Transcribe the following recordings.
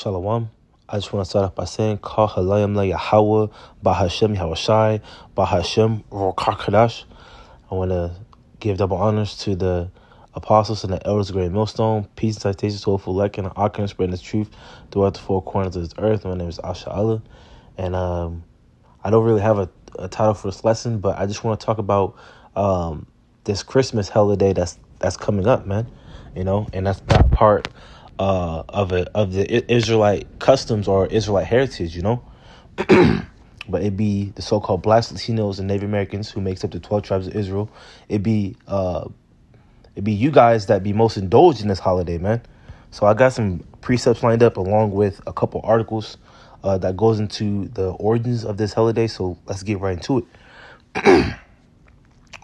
Shalom. I just want to start off by saying, Kah Halayim La Yahweh, Bahashem Yahushai, Bahashem Rokakadash. I want to give double honors to the apostles and the elders of Great Millstone. Peace and citations to Hopeful Lek and the Arkan spreading this truth throughout the four corners of this earth. My name is Asha Allah. And I don't really have a title for this lesson, but I just want to talk about this Christmas holiday that's coming up, man. You know, and that's not part of the Israelite customs or Israelite heritage, you know. But it be the so-called blacks, Latinos, and Native Americans who makes up the 12 tribes of Israel. It be you guys that be most indulged in this holiday, man. So I got some precepts lined up along with a couple articles that goes into the origins of this holiday. So let's get right into it.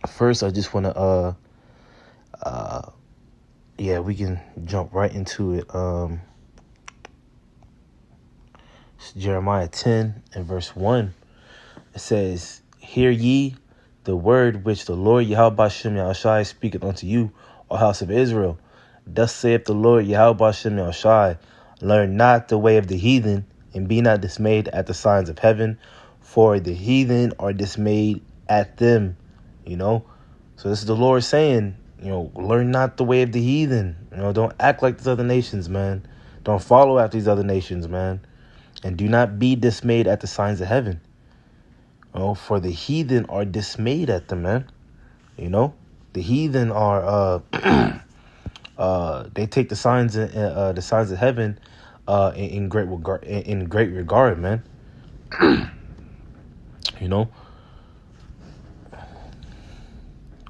First, I just want to we can jump right into it. It's Jeremiah 10 and verse 1. It says, "Hear ye the word which the Lord Yahweh Shem Yahushai speaketh unto you, O house of Israel. Thus saith the Lord Yahweh Shem Yahushai, learn not the way of the heathen, and be not dismayed at the signs of heaven, for the heathen are dismayed at them." You know, so this is the Lord saying, you know, learn not the way of the heathen. You know, don't act like these other nations, man. Don't follow after these other nations, man. And do not be dismayed at the signs of heaven. You know, for the heathen are dismayed at them, man. You know, the heathen are they take the signs of heaven in great regard, man. You know,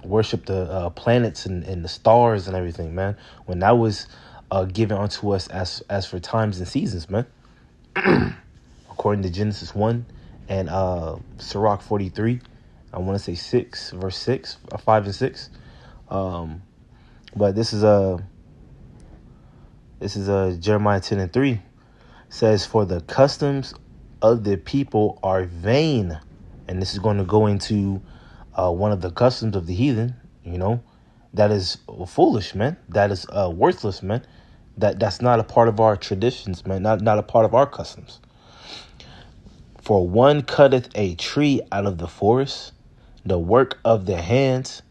worship the planets and the stars and everything, man, when that was given unto us as for times and seasons, man. According to Genesis 1 and Sirach 43, I want to say 6, verse 6, 5 and 6. But this is Jeremiah 10 and 3. It says, "For the customs of the people are vain," and this is going to go into one of the customs of the heathen. You know, that is foolish, man. That is worthless, man. That's not a part of our traditions, man. Not a part of our customs. "For one cutteth a tree out of the forest, the work of the hands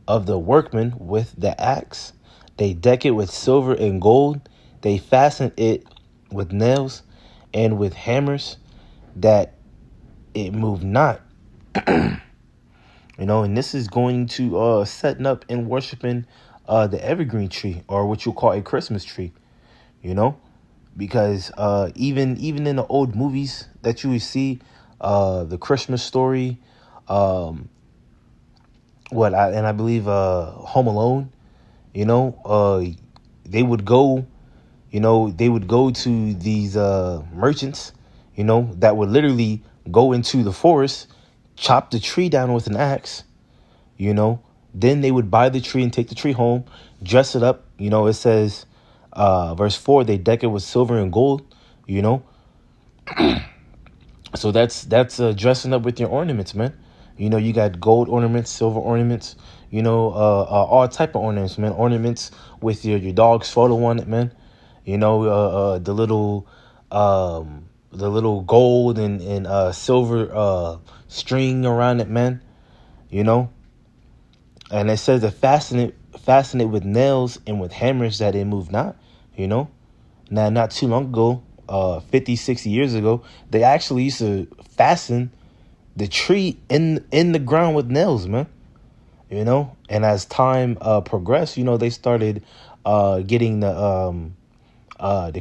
of the workmen with the axe. They deck it with silver and gold. They fasten it with nails and with hammers, that it move not." You know, and this is going to setting up and worshiping the evergreen tree, or what you call a Christmas tree. You know, because even in the old movies that you would see, the Christmas Story, I believe Home Alone, you know, they would go to these merchants, you know, that would literally go into the forest, chop the tree down with an axe, you know, then they would buy the tree and take the tree home, dress it up. You know, it says, verse 4, they deck it with silver and gold, you know. So that's dressing up with your ornaments, man. You know, you got gold ornaments, silver ornaments, you know, all type of ornaments, man. Ornaments with your dog's photo on it, man. You know, the little gold and silver string around it, man. You know, and it says to fasten it with nails and with hammers, that it move not. You know, now not too long ago, 50, 60 years ago, they actually used to fasten the tree in the ground with nails, man. You know, and as time progressed, you know, they started getting the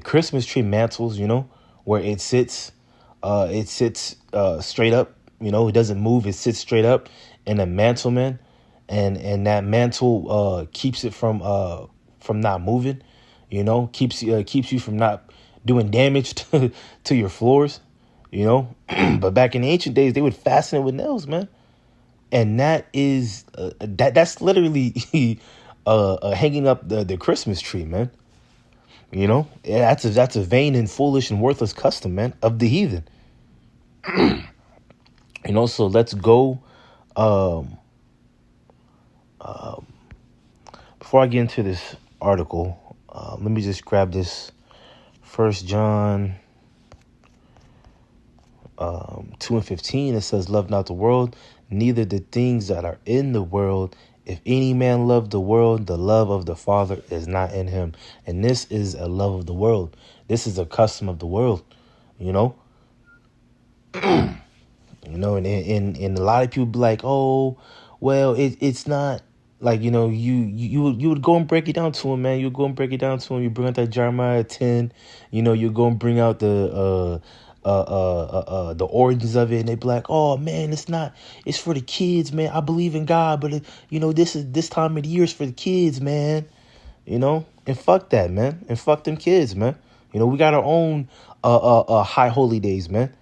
Christmas tree mantles, you know, where it sits straight up. You know, it doesn't move; it sits straight up in a mantle, man, and that mantle keeps it from not moving. You know, keeps you from not doing damage to your floors. You know, but back in the ancient days, they would fasten it with nails, man, and that is that's literally hanging up the Christmas tree, man. You know, that's a vain and foolish and worthless custom, man, of the heathen. You know, so let's go. Before I get into this article, let me just grab this First John 2:15, it says, love not the world, neither the things that are in the world. If any man love the world, the love of the Father is not in him. And this is a love of the world. This is a custom of the world, you know. You know, and a lot of people be like, oh, well, it's not like, you know, you would go and break it down to him, man. You would go and break it down to him. You bring out that Jeremiah 10, you know, you go and bring out the origins of it, and they be like, oh man, it's for the kids, man. I believe in God, but you know, this time of the year is for the kids, man. You know, and fuck that, man, and fuck them kids, man. You know, we got our own high holy days, man.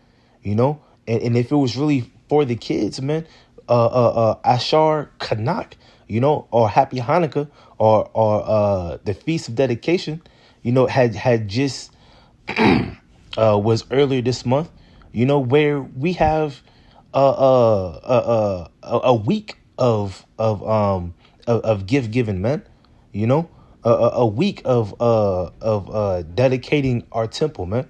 You know, and if it was really for the kids, man, Ashar Kanak, you know, or Happy Hanukkah, or the Feast of Dedication, you know, had just was earlier this month, you know, where we have a week of gift giving, man. You know, a week of dedicating our temple, man.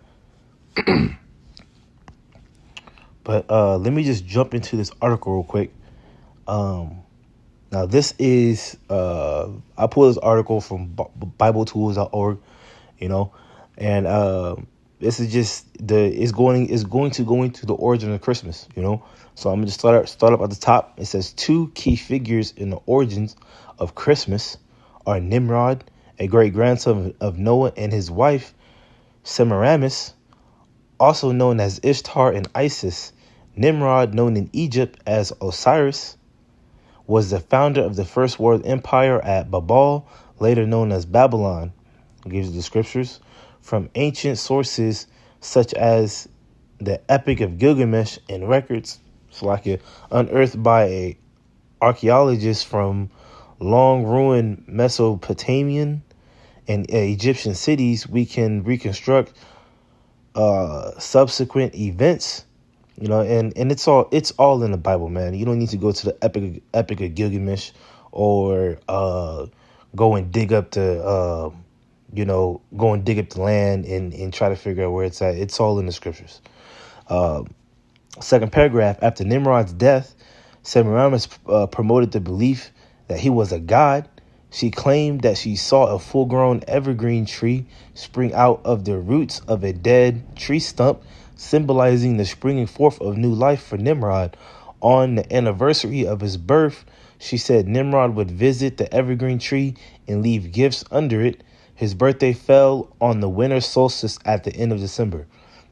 But let me just jump into this article real quick. Now this is I pulled this article from BibleTools.org, you know, and this is just is going to go into the origin of Christmas, you know. So I'm gonna just start up at the top. It says 2 key figures in the origins of Christmas are Nimrod, a great grandson of Noah, and his wife Semiramis, also known as Ishtar and Isis. Nimrod, known in Egypt as Osiris, was the founder of the first world empire at Babel, later known as Babylon. It gives you the scriptures from ancient sources such as the Epic of Gilgamesh and records unearthed by a archaeologist from long ruined Mesopotamian and Egyptian cities. We can reconstruct subsequent events, you know, and it's all in the Bible, man. You don't need to go to the Epic of Gilgamesh or go and dig up the land and try to figure out where it's at. It's all in the scriptures. Second paragraph, after Nimrod's death, Semiramis promoted the belief that he was a god. She claimed that she saw a full-grown evergreen tree spring out of the roots of a dead tree stump, symbolizing the springing forth of new life for Nimrod. On the anniversary of his birth, she said Nimrod would visit the evergreen tree and leave gifts under it. His birthday fell on the winter solstice at the end of December,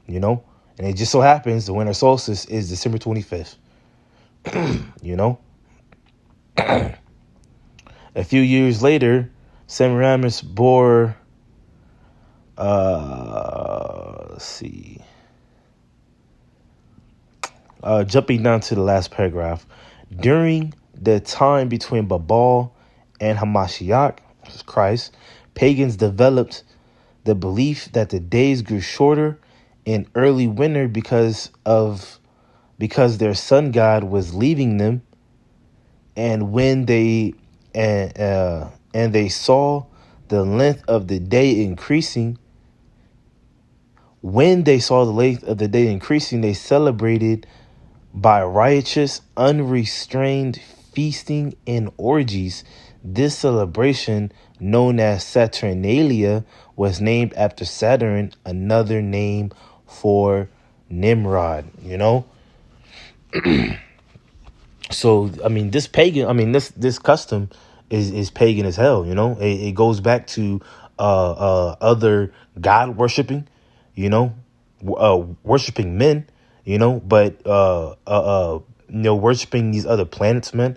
you know, and it just so happens the winter solstice is December 25th, you know. A few years later, Semiramis bore, jumping down to the last paragraph. During the time between Babal and Hamashiach, Christ, pagans developed the belief that the days grew shorter in early winter because their sun god was leaving them, and when they saw the length of the day increasing. When they saw the length of the day increasing, they celebrated by riotous, unrestrained feasting and orgies. This celebration, known as Saturnalia, was named after Saturn, another name for Nimrod, you know? So, I mean, this custom is pagan as hell, you know? It goes back to other God worshiping, you know, worshiping men, you know, but worshiping these other planets, man.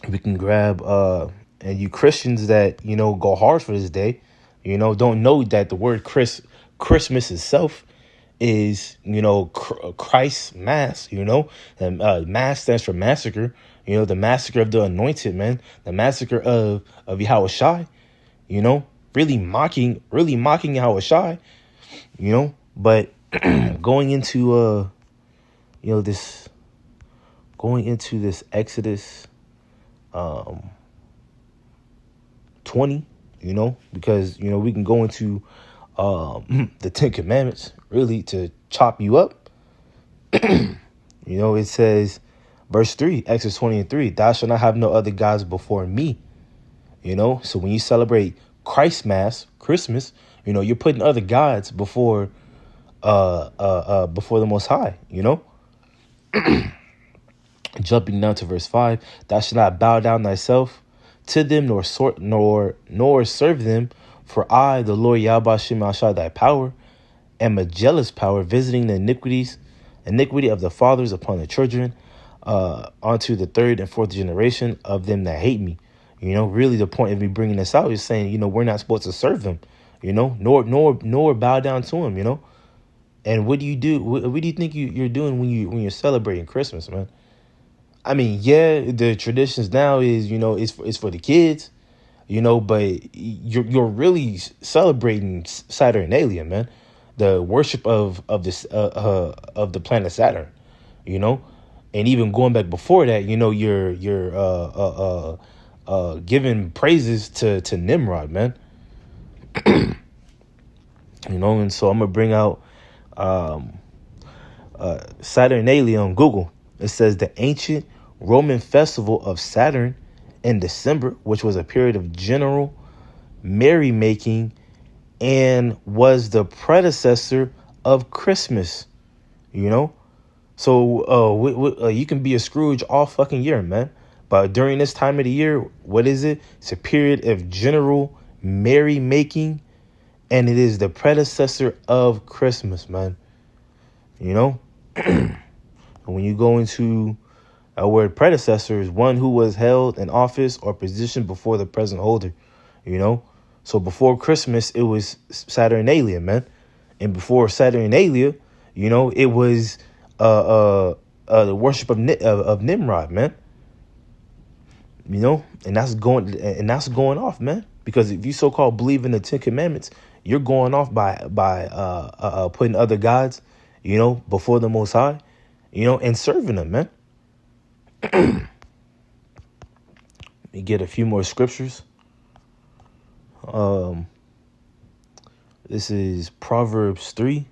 We can grab and you Christians that, you know, go hard for this day, you know, don't know that the word Christmas itself is, you know, Christ's mass, you know, and mass stands for massacre, you know, the massacre of the anointed, man, the massacre of Yahushai, you know, really mocking Yahushai, you know. But going into this Exodus 20, because, we can go into the Ten Commandments, really, to chop you up. It says, verse 3, Exodus 20:3, thou shalt not have no other gods before me. So when you celebrate Christ Mass, Christmas, you're putting other gods before the Most High, Jumping down to verse 5, thou shalt not bow down thyself to them, nor serve them, for I, the Lord Yahweh Shem Ashai, thy power, am a jealous power, visiting the iniquity of the fathers upon the children, onto the third and fourth generation of them that hate me. Really the point of me bringing this out is saying, we're not supposed to serve them, nor bow down to them, And what do you do? What do you think you're doing when you're celebrating Christmas, man? I mean, yeah, the traditions now is, it's for the kids, but you're really celebrating Saturnalia, man. The worship of this of the planet Saturn, and even going back before that, you're giving praises to Nimrod, man. And so I'm gonna bring out Saturnalia on Google. It says the ancient Roman festival of Saturn in December, which was a period of general merrymaking and was the predecessor of Christmas, So you can be a Scrooge all fucking year, man. But during this time of the year, what is it? It's a period of general merrymaking, and it is the predecessor of Christmas, man. And when you go into a word predecessor is one who was held in office or position before the present holder, So before Christmas, it was Saturnalia, man. And before Saturnalia, it was the worship of Nimrod, man. And that's going off, man. Because if you so-called believe in the Ten Commandments, you're going off by putting other gods, before the Most High, and serving them, man. Let me get a few more scriptures. This is Proverbs 3.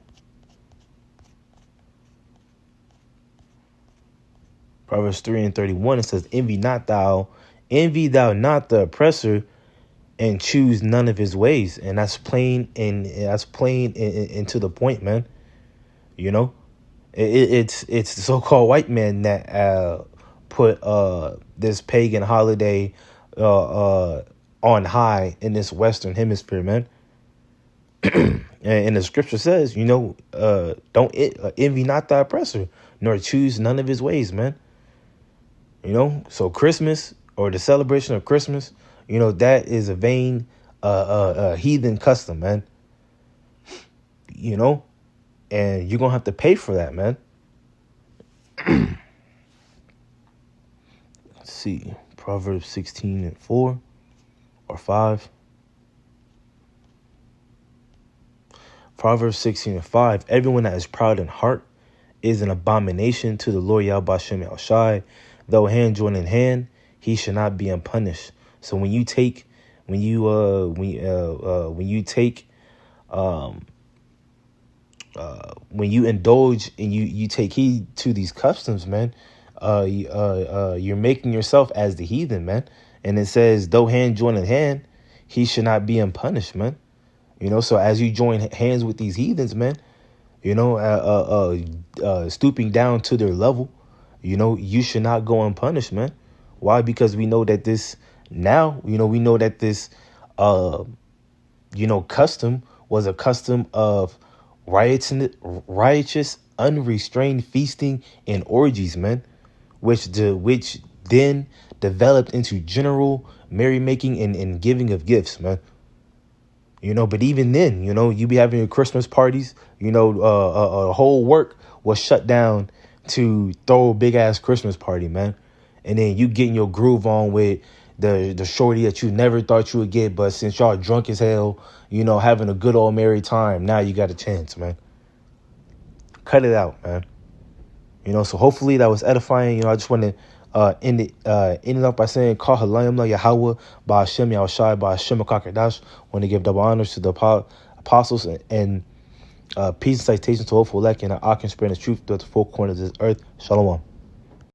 Proverbs 3:31. It says, envy thou not the oppressor, and choose none of his ways. And that's plain and to the point, man. It's the so-called white man that put this pagan holiday on high in this Western hemisphere, man. And the scripture says, don't envy not the oppressor, nor choose none of his ways, man. So Christmas, or the celebration of Christmas, that is a vain heathen custom, man. And you're gonna have to pay for that, man. Let's see, Proverbs 16:4 or 5. Proverbs 16:5. Everyone that is proud in heart is an abomination to the Lord Yahweh Shem Shai. Though hand join in hand, he should not be unpunished. So when you indulge and you take heed to these customs, man, you're making yourself as the heathen, man. And it says, though hand join in hand, he should not be unpunished, man. So as you join hands with these heathens, man, stooping down to their level, you should not go unpunished, man. Why? Because we know that this custom was a custom of riotous, unrestrained feasting and orgies, man, which then developed into general merrymaking and giving of gifts, man. But even then, you be having your Christmas parties, a whole work was shut down to throw a big ass Christmas party, man. And then you getting your groove on with the shorty that you never thought you would get, but since y'all drunk as hell, having a good old merry time, now you got a chance, man. Cut it out, man. So hopefully that was edifying. I just want to ending up by saying, Call Halayim La Yahweh, by Hashem Yahushai, by Hashem HaKadosh. Want to give double honors to the apostles and peace and citation to hopeful elect and our can spread the truth throughout the four corners of this earth. Shalom.